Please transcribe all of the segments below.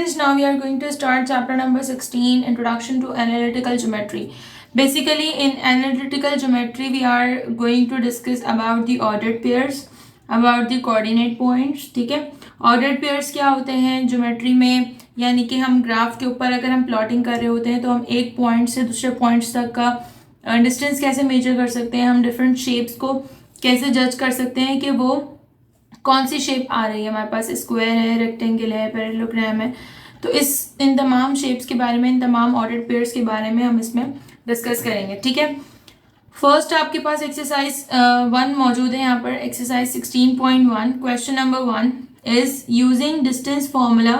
students, now we are going to start chapter number 16, Introduction to Analytical Geometry. Basically, in analytical geometry, we are going to discuss about the ordered pairs, about the coordinate points. ठीक है, ordered pairs क्या होते हैं geometry में, यानी कि हम graph के ऊपर अगर हम प्लॉटिंग कर रहे होते हैं तो हम एक पॉइंट से दूसरे पॉइंट्स तक का डिस्टेंस कैसे मेजर कर सकते हैं, हम डिफरेंट शेप्स को कैसे जज कर सकते हैं कि वो कौन सी शेप आ रही है हमारे पास, स्क्वायर है, रेक्टेंगल है, पैरेललोग्राम है. तो इन तमाम शेप्स के बारे में, इन तमाम ऑर्डर्ड पेयर्स के बारे में हम इसमें डिस्कस करेंगे. ठीक है, फर्स्ट आपके पास एक्सरसाइज 1 मौजूद है यहाँ पर. Exercise 16.1 question number 1 is using distance formula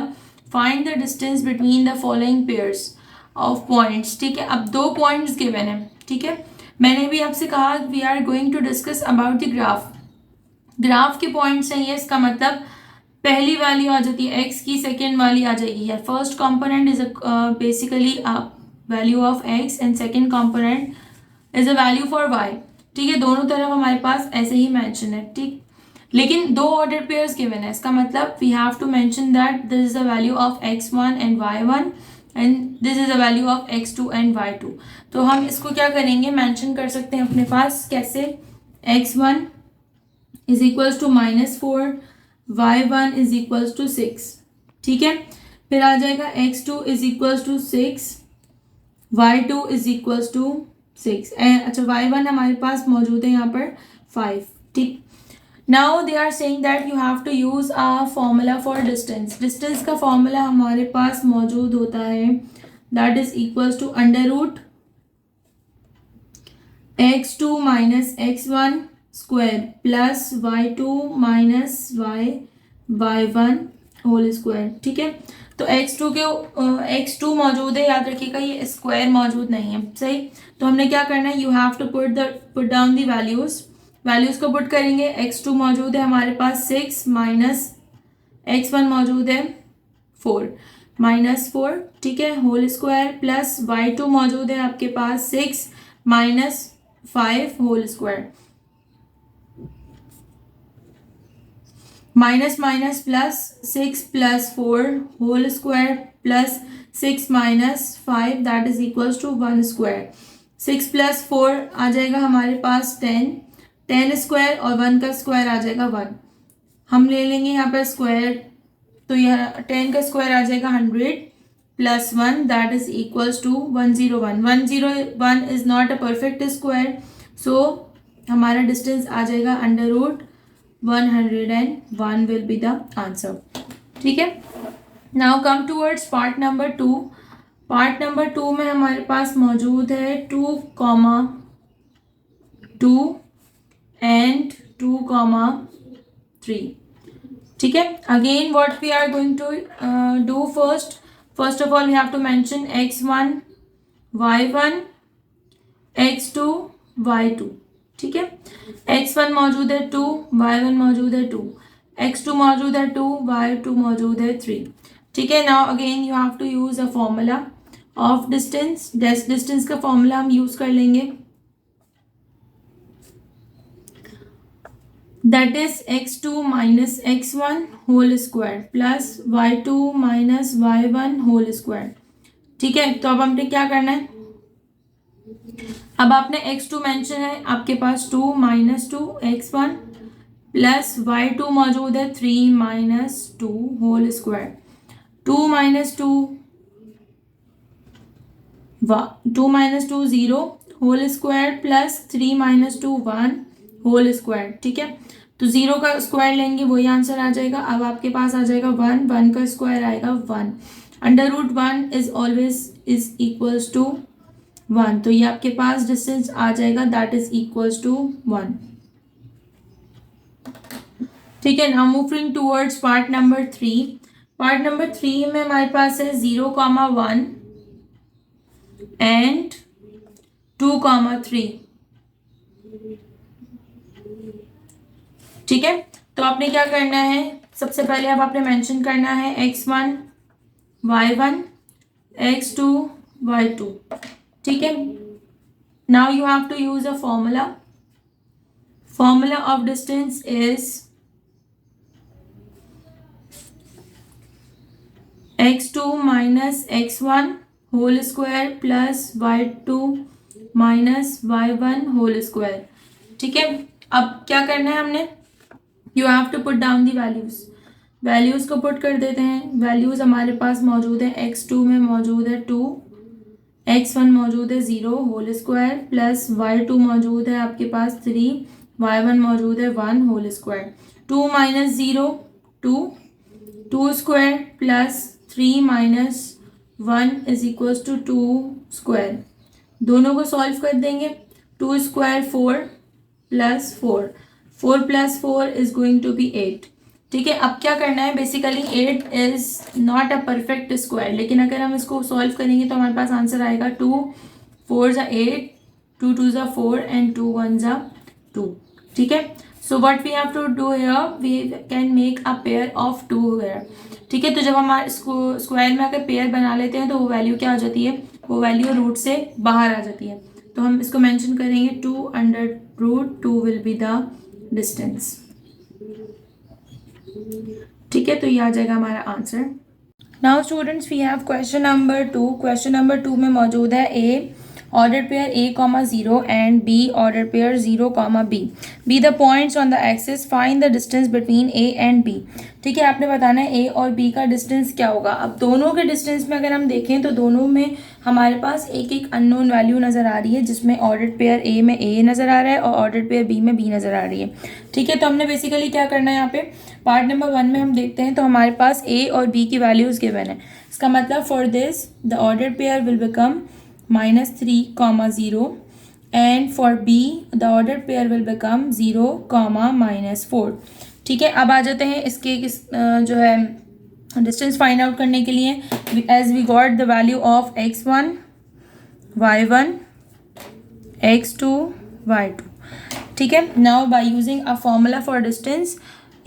find the distance between the following pairs of points. ठीक है, अब 2 पॉइंट्स गिवन है. ठीक है, मैंने भी आपसे कहा we are going to discuss about the graph के पॉइंट्स हैं ये. इसका मतलब पहली वाली आ जाती है x की, सेकेंड वाली आ जाएगी है. First component is basically value of x and second component is a value for y. ठीक है, दोनों तरफ हमारे पास ऐसे ही मेंशन है. ठीक, लेकिन 2 ऑर्डर पेयर्स गिवन है. इसका मतलब we have to mention that this is a value of x1 and y1 and this is a value of x2 and y2. तो हम इसको क्या करेंगे, मेंशन कर सकते हैं अपने पास. कैसे, x1 is equals to -4, y1 is equals to 6. ठीक है, फिर आ जाएगा x2 is equals to 6, y2 is equals to 6. अच्छा, y1 हमारे पास मौजूद है यहाँ पर 5. ठीक, now they are saying that you have to use a formula for distance. Distance का फॉर्मूला हमारे पास मौजूद होता है, that is equals to under root x2 minus x1 square plus y2 minus y1 whole square. ठीक है, तो x2 मौजूद है, याद रखिएगा ये स्क्वायर मौजूद नहीं है. सही, तो हमने क्या करना है, you have to put down the values को पुट करेंगे. x2 मौजूद है हमारे पास 6 माइनस x1 मौजूद है 4 माइनस 4. ठीक है, होल स्क्वायर प्लस y2 मौजूद है आपके पास 6 minus 5 whole square. Minus minus plus 6 plus 4 whole square plus 6 minus 5 that is equals to 1 square. 6 plus 4 आ जाएगा हमारे पास 10 स्क्वायर और 1 का स्क्वायर आ जाएगा 1. हम ले लेंगे यहाँ पर स्क्वायर, तो यह 10 का स्क्वायर आ जाएगा 100 plus 1 that is equals to 101. 101 is not a perfect square, so हमारा डिस्टेंस आ जाएगा under root 101 will be the answer. ठीक है, now come towards part number 2. Part number 2 में हमारे पास मौजूद है 2, 2 and 2, 3. ठीक है, again what we are going to do first of all we have to mention x1 y1 x2 y2. ठीक है, x1 मौजूद है 2, y1 मौजूद है 2, x2 मौजूद है 2, y2 मौजूद है 3. ठीक है, now again you have to use a formula of distance. Distance का फॉर्मूला हम यूज कर लेंगे, that is x2 minus x1 whole square plus y2 minus y1 whole square. ठीक है, तो अब हमने क्या करना है, अब आपने x2 मेंशन है आपके पास 2 माइनस 2 x1 प्लस y2 मौजूद है 3 minus 2 whole square. 2 minus 2 0 whole square plus 3 minus 2 1 whole square. ठीक है, तो 0 का स्क्वायर लेंगे वही आंसर आ जाएगा. अब आपके पास आ जाएगा 1 का स्क्वायर आएगा 1. Under root 1 is always is equals to 1, तो ये आपके पास डिस्टेंस आ जाएगा दैट इज इक्वल्स टू 1. ठीक है, now moving towards part number 3. Part number 3 में हमारे पास है 0, 1 एंड 2, 3. ठीक है, तो आपने क्या करना है, सबसे पहले अब आपने मेंशन करना है x1 y1 x2 y2. ठीक है, now you have to use a formula of distance is x2 minus x1 whole square plus y2 minus y1 whole square. ठीक है, अब क्या करना है हमने, you have to put down the values. Values को पुट कर देते हैं। वैल्यूज हमारे पास मौजूद है, x2 में मौजूद है 2, x1 मौजूद है 0 होल स्क्वायर प्लस y2 मौजूद है आपके पास 3, y1 मौजूद है 1 whole square. 2 minus 0 2, 2 square plus 3 minus 1 is equals to 2 square. दोनों को सॉल्व कर देंगे। 2 square 4 plus 4, 4 plus 4 is going to be 8। ठीक है, अब क्या करना है, basically 8 is not a perfect square, लेकिन अगर हम इसको सॉल्व करेंगे तो हमारे पास आंसर आएगा 2 4 ज़ा 8, 2 2 ज़ा 4 एंड 2 1 ज़ा 2। ठीक है, so what we have to do here, we can make a pair of 2 here. ठीक है, तो जब हम स्क्वायर में अगर पेयर बना लेते हैं तो वो वैल्यू क्या हो जाती है, वो वैल्यू रूट से बाहर आ जाती है। तो हम इसको मेंशन करेंगे 2 under root 2 will be the distance. ठीक है, तो ये आ जाएगा हमारा answer. Now students we have question number 2। Question number 2 में मौजूद है a order pair a, 0 and b order pair 0, b। Be the points on the axis, find the distance between a and b। ठीक है, आपने बताना है a और b का डिस्टेंस क्या होगा। अब दोनों के डिस्टेंस में अगर हम देखें तो दोनों में हमारे पास एक एक अननोन वैल्यू नज़र आ रही है, जिसमें ऑर्डर पेयर a में a नज़र आ रहा है और ऑर्डर पेयर b में b नज़र आ रही है। ठीक है, तो हमने बेसिकली क्या करना है, यहाँ पे पार्ट नंबर 1 में हम देखते हैं तो हमारे पास a और b की वैल्यूज़ गिवन है। इसका मतलब for this the order pair will become -3, 0 and for b the ordered pair will become 0, -4। ठीक है, अब आ जाते हैं इसके जो है डिस्टेंस फाइंड आउट करने के लिए। As we got the value of x1 y1 x2 y2। ठीक है, now by using a formula for distance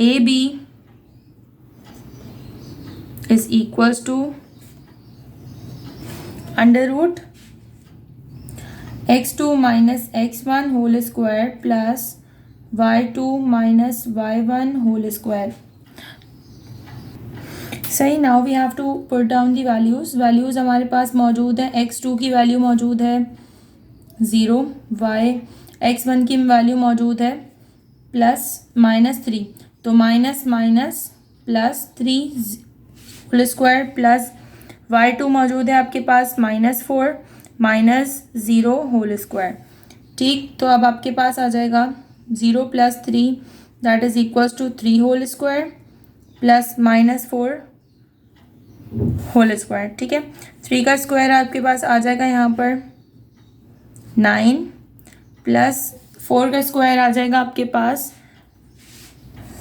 A B is equals to under root x2 minus x1 whole square plus y2 minus y1 whole square. सही, now we have to put down the values. Values हमारे पास मौजूद है, x2 की value मौजूद है 0, x1 की value मौजूद है प्लस -3, तो minus minus plus 3 whole square plus y2 मौजूद है आपके पास -4 -0 होल स्क्वायर। ठीक, तो अब आपके पास आ जाएगा 0 plus 3 that is equals to 3 whole square plus -4 whole square. ठीक है, 3 का स्क्वायर आपके पास आ जाएगा यहाँ पर 9 प्लस 4 का स्क्वायर आ जाएगा आपके पास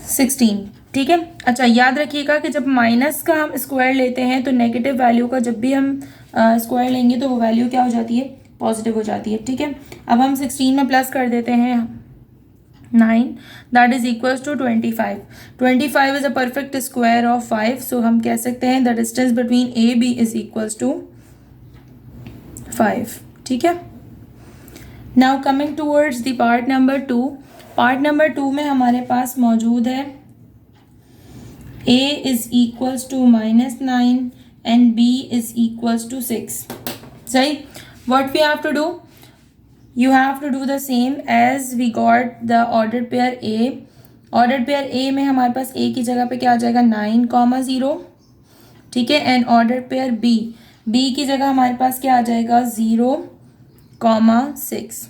16। ठीक है, अच्छा याद रखिएगा कि जब माइनस का हम स्क्वायर लेते हैं तो नेगेटिव वैल्यू का जब भी हम स्क्वायर लेंगे तो वो वैल्यू क्या हो जाती है, पॉजिटिव हो जाती है। ठीक है, अब हम 16 में प्लस कर देते हैं 9 that is equals to 25। 25 is a perfect square of 5, so हम कह सकते हैं the distance between A B is equals to 5। ठीक है, now coming towards the part number 2। Part number 2 में हमारे पास मौजूद है a is equals to -9 and b is equals to 6. सही, what we have to do, you have to do the same as we got the ordered pair a। ordered pair a में हमारे पास a की जगह पे क्या आ जाएगा 9, 0। ठीक है, and ordered pair b, b की जगह हमारे पास क्या आ जाएगा 0, 6।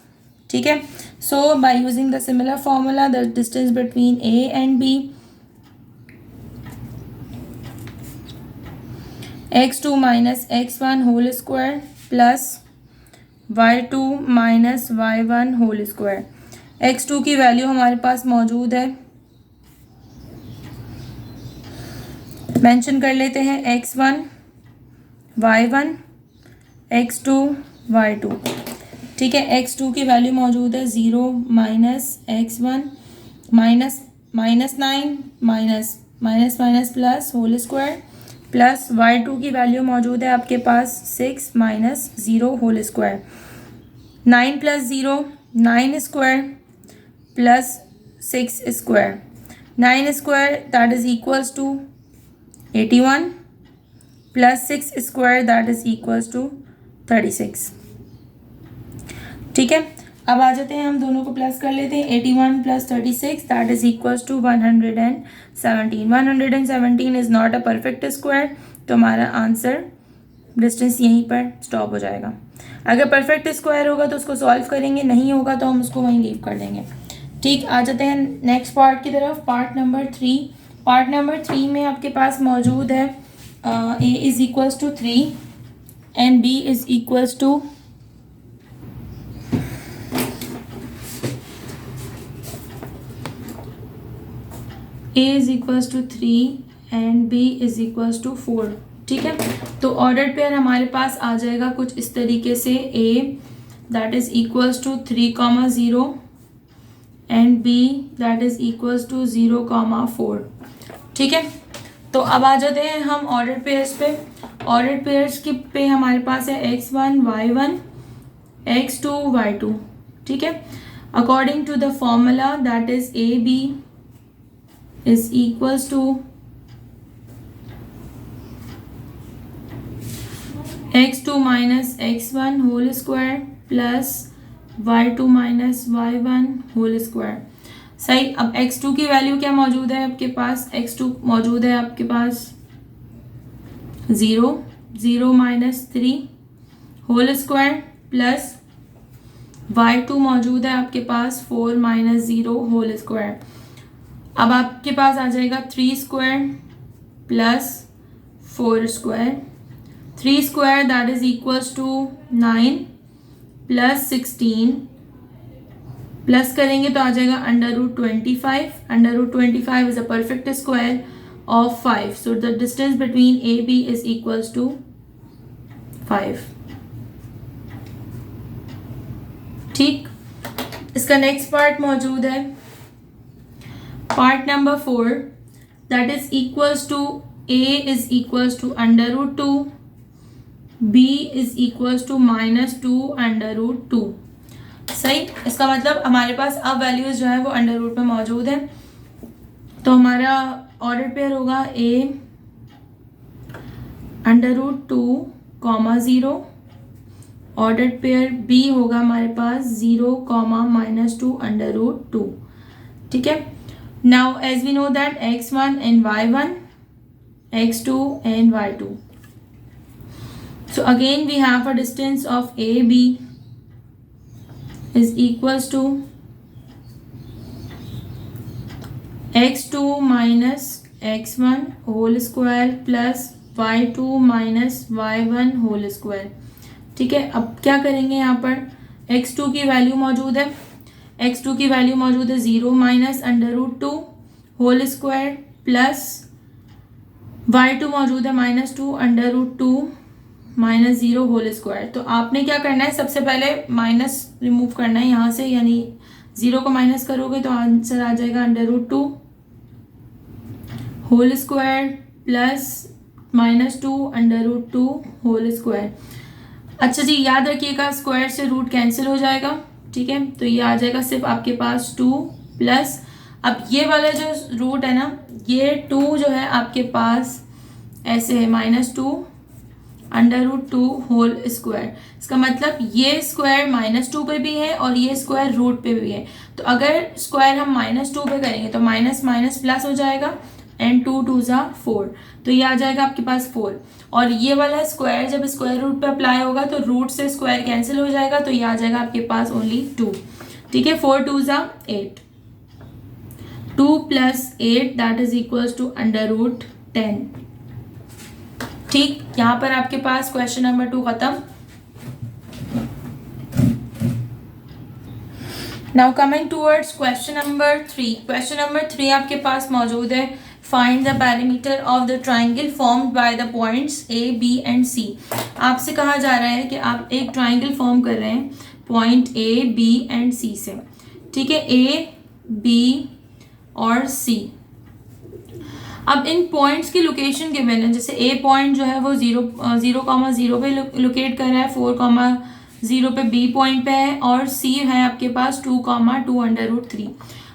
ठीक है, so by using the similar formula the distance between a and b x2 minus x1 whole square plus y2 minus y1 whole square. x2 की वैल्यू हमारे पास मौजूद है, मेंशन कर लेते हैं x1 y1 x2 y2। ठीक है, x2 की वैल्यू मौजूद है 0 minus x1 minus 9 minus plus whole square plus y2 की वैल्यू मौजूद है आपके पास 6 -0 whole square. 9 plus 0 9 square plus 6 square, 9 square that is equals to 81 plus 6 square that is equals to 36। ठीक है, अब आ जाते हैं, हम दोनों को प्लस कर लेते हैं। 81 plus 36 that is equals to 117। 117 is not a perfect square, तो हमारा आंसर डिस्टेंस यहीं पर स्टॉप हो जाएगा। अगर परफेक्ट स्क्वायर होगा तो उसको सॉल्व करेंगे, नहीं होगा तो हम उसको वहीं लीव कर देंगे। ठीक, आ जाते हैं नेक्स्ट पार्ट की तरफ, पार्ट नंबर 3। पार्ट नंबर 3 में आपके पास मौजूद है a is equals to 3 and b is equals to a is equals to 3 and b is equals to 4। ठीक है, तो ऑर्डर पेयर हमारे पास आ जाएगा कुछ इस तरीके से, a that is equals to 3,0 and b that is equals to 0,4। ठीक है, तो अब आ जाते हैं हम ऑर्डर पेयर्स पे। ऑर्डर पेयर्स के पे हमारे पास है x1 y1 x2 y2। ठीक है, according to the formula that is A B is equals to x2 minus x1 whole square plus y2 minus y1 whole square. सही, अब x2 की वैल्यू क्या मौजूद है आपके पास? x2 मौजूद है आपके पास 0, 0 minus 3 whole square plus y2 मौजूद है आपके पास 4 माइनस 0 होल स्क्वायर। अब आपके पास आ जाएगा 3 square plus 4 square. 3 square that is equals to 9 plus 16 plus करेंगे तो आ जाएगा √25। √25 is a perfect square of 5, so the distance between A B is equals to 5। ठीक, इसका नेक्स्ट पार्ट मौजूद है, part number 4 that is equals to a is equals to √2, b is equals to -2 √2। सही, इसका मतलब हमारे पास अब वैल्यूज जो है वो अंडर रूट में मौजूद है, तो हमारा ऑर्डर पेयर होगा a √2, 0। ऑर्डर पेयर b होगा हमारे पास 0, -2 √2। ठीक है, now as we know that x1 and y1, x2 and y2, so again we have a distance of AB is equals to x2 minus x1 whole square plus y2 minus y1 whole square। ठीक है, अब क्या करेंगे, यहाँ पर x2 की value मौजूद है, x2 की वैल्यू मौजूद है 0 minus √2 whole square plus y2 मौजूद है -2 √2 -0 होल स्क्वायर। तो आपने क्या करना है, सबसे पहले माइनस रिमूव करना है यहाँ से, यानी 0 को माइनस करोगे तो आंसर आ जाएगा √2 whole square plus -2 √2 whole square. अच्छा जी, याद रखिएगा स्क्वायर से रूट कैंसिल हो जाएगा। ठीक है, तो ये आ जाएगा सिर्फ आपके पास 2 प्लस, अब ये वाला जो रूट है ना, ये 2 जो है आपके पास ऐसे है -2 √2 होल स्क्वायर। इसका मतलब ये स्क्वायर -2 पे भी है और ये स्क्वायर रूट पे भी है, तो अगर स्क्वायर हम -2 पे करेंगे तो माइनस माइनस प्लस हो जाएगा एंड 2 2 ज़ा 4, तो ये आ जाएगा आपके पास 4। और ये वाला स्क्वायर जब स्क्वायर रूट पे अप्लाई होगा तो रूट से स्क्वायर कैंसिल हो जाएगा, तो ये आ जाएगा आपके पास ओनली 2। ठीक है, 4 2 ज़ा 8, 2 plus 8 that is equals to √10। ठीक, यहाँ पर आपके पास क्वेश्चन नंबर 2 खत्म। Now coming towards question number 3। Question number 3 आपके पास मौजूद है, find the parameter of the triangle formed by the points A, B and C। आपसे कहा जा रहा है कि आप एक ट्राइंगल फॉर्म कर रहे हैं point A, B and C से। ठीक है, A, B और C। अब इन पॉइंट्स की लोकेशन गिवन है, जैसे A पॉइंट जो है वो 0,0 पे लोकेट कर रहा है, 4,0 पे B पॉइंट पे है और C है आपके पास 2,2 √3।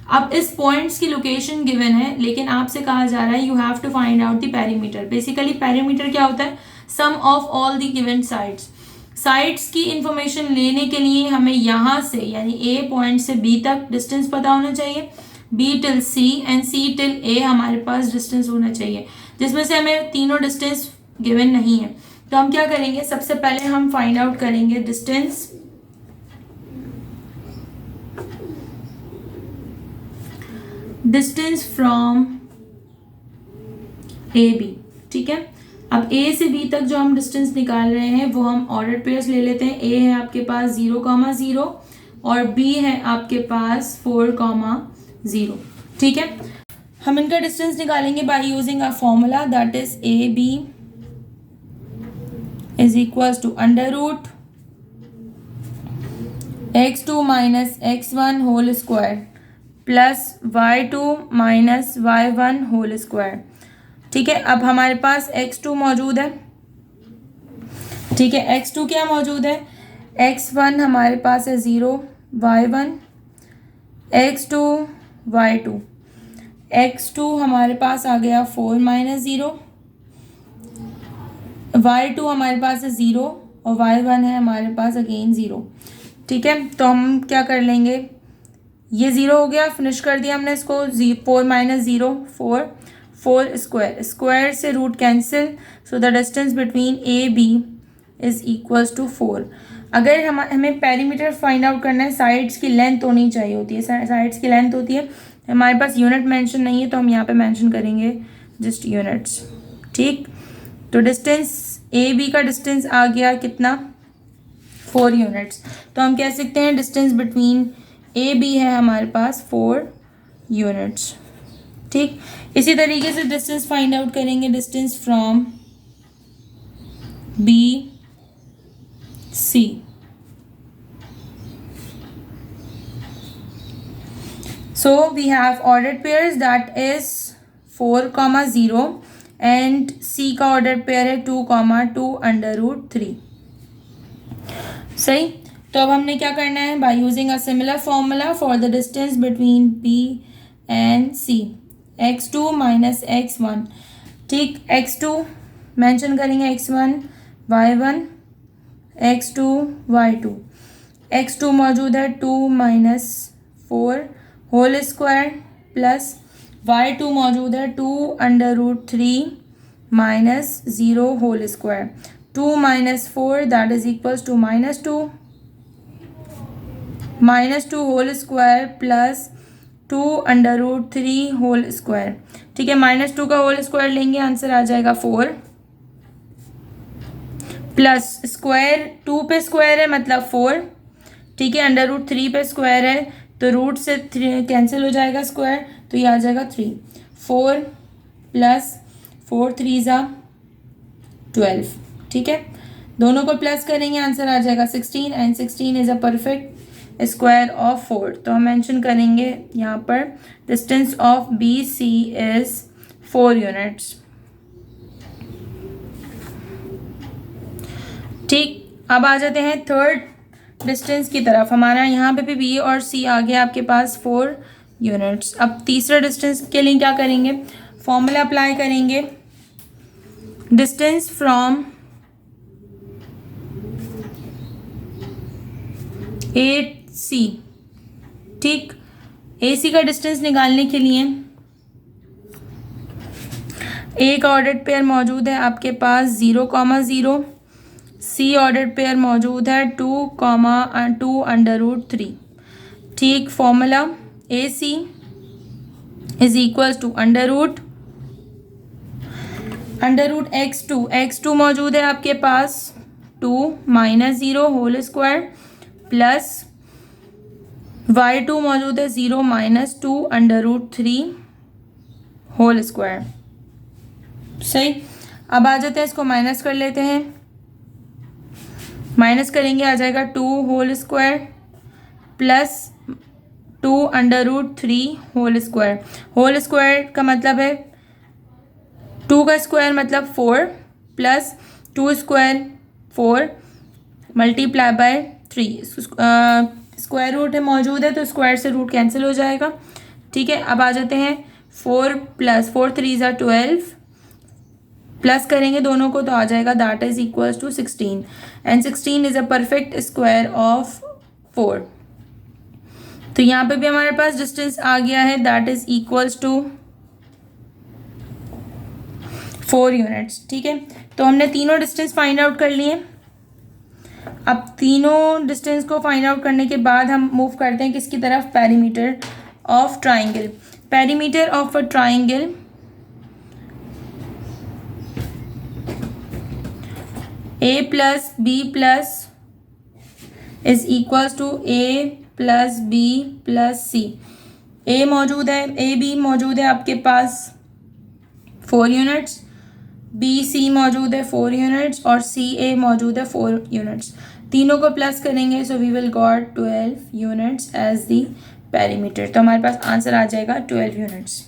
अब इस पॉइंट्स की लोकेशन गिवन है, लेकिन आपसे कहा जा रहा है you have to find out the perimeter. Basically perimeter क्या होता है? Sum of all the given sides. Sides की इंफॉर्मेशन लेने के लिए हमें यहाँ से यानी ए पॉइंट से बी तक डिस्टेंस पता होना चाहिए, B till C and C till A हमारे पास डिस्टेंस होना चाहिए, जिसमें से हमें तीनों डिस्टेंस गिवन नहीं है। तो हम क्या करेंगे, सबसे पहले हम फाइंड आउट करेंगे डिस्टेंस फ्रॉम ए बी। ठीक है, अब ए से बी तक जो हम डिस्टेंस निकाल रहे हैं वो हम ऑर्डर पेयर्स ले लेते हैं। ए है आपके पास 0,0 और बी है आपके पास 4,0। ठीक है, हम इनका डिस्टेंस निकालेंगे by using a formula that is A B is equals to under root x2 minus x1 whole square plus y2 minus y1 whole square. ठीक है, अब हमारे पास x2 मौजूद है। ठीक है, x2 क्या मौजूद है? x1 हमारे पास है 0, y1, x2 y2। x2 हमारे पास आ गया 4 माइनस 0, y2 हमारे पास है 0 और y1 है हमारे पास अगेन 0। ठीक है, तो हम क्या कर लेंगे, ये 0 हो गया, फिनिश कर दिया हमने इसको। 4 माइनस 0 4 स्क्वायर, स्क्वायर से root cancel, so the distance between A B is equals to 4। अगर हमें पेरीमीटर फाइंड आउट करना है, साइड्स की लेंथ होनी चाहिए होती है, साइड्स की लेंथ होती है। हमारे पास यूनिट मेंशन नहीं है तो हम यहाँ पे मेंशन करेंगे जस्ट यूनिट्स। ठीक, तो डिस्टेंस ए बी का डिस्टेंस आ गया कितना, 4 यूनिट्स। तो हम कह सकते हैं डिस्टेंस बिटवीन ए बी है हमारे पास 4 यूनिट्स। ठीक, इसी तरीके से डिस्टेंस फाइंड आउट करेंगे, distance from B C. So we have ordered pairs that is 4,0 and C का ordered pair है 2,2 अंडर रूट 3। सही, तो अब हमने क्या करना है, bye using a similar formula for the distance between B and C, x2 minus x1। ठीक, x2 मेंशन करेंगे x1 y1, x2 y2। x2 मौजूद है 2 minus 4 whole square plus y2 मौजूद है 2 under root 3 minus 0 whole square. 2 minus 4 that is equals to -2 whole square plus 2 under root 3 whole square. ठीक है, -2 का whole square लेंगे, answer आ जाएगा 4 प्लस स्क्वायर 2 पे स्क्वायर है मतलब 4। ठीक है, अंडर रूट 3 पे स्क्वायर है तो रूट से 3 कैंसिल हो जाएगा स्क्वायर, तो ये आ जाएगा 3। 4 प्लस 4 3 ज़ा 12। ठीक है, दोनों को प्लस करेंगे, आंसर आ जाएगा 16 and 16 is a perfect square of 4। तो हम मेंशन करेंगे यहाँ पर distance of B C is 4 units. ठीक, अब आ जाते हैं थर्ड डिस्टेंस की तरफ। हमारा यहाँ पे भी बी और सी आ गया आपके पास 4 यूनिट्स। अब तीसरा डिस्टेंस के लिए क्या करेंगे, फॉर्मूला अप्लाई करेंगे, डिस्टेंस फ्रॉम ए सी। ठीक, ए सी का डिस्टेंस निकालने के लिए एक ऑर्डर्ड पेयर मौजूद है आपके पास 0,0, सी ऑर्डर पेयर मौजूद है 2,2 अंडर रूट 3। ठीक, formula A C is equals to under root x2 मौजूद है आपके पास 2 minus 0 whole square plus y2 मौजूद है 0 minus 2 under root 3 whole square. सही, अब आ जाते हैं, इसको माइनस कर लेते हैं। माइनस करेंगे आ जाएगा 2 whole square plus 2 under root 3 whole square. Whole square का मतलब है 2 का स्क्वायर मतलब 4 plus 2 square 4 multiply by 3। Square root है मौजूद है तो स्क्वायर से रूट कैंसिल हो जाएगा, ठीक है, अब आ जाते हैं 4 प्लस 4 3 ज़ा 12, प्लस करेंगे दोनों को तो आ जाएगा that is equals to 16 and 16 is a perfect square of 4। तो यहाँ पे भी हमारे पास डिस्टेंस आ गया है that is equals to 4 units. ठीक है, तो हमने तीनों डिस्टेंस फाइंड आउट कर लिए। अब तीनों डिस्टेंस को फाइंड आउट करने के बाद हम मूव करते हैं किसकी तरफ, perimeter of triangle. Perimeter of a triangle A plus B plus is equals to A plus B plus C. A मौजूद है, ए बी मौजूद है आपके पास 4 यूनिट्स, बी सी मौजूद है 4 यूनिट्स और सी ए मौजूद है 4 यूनिट्स। तीनों को प्लस करेंगे so we will got 12 units as the perimeter. तो हमारे पास आंसर आ जाएगा 12 यूनिट्स।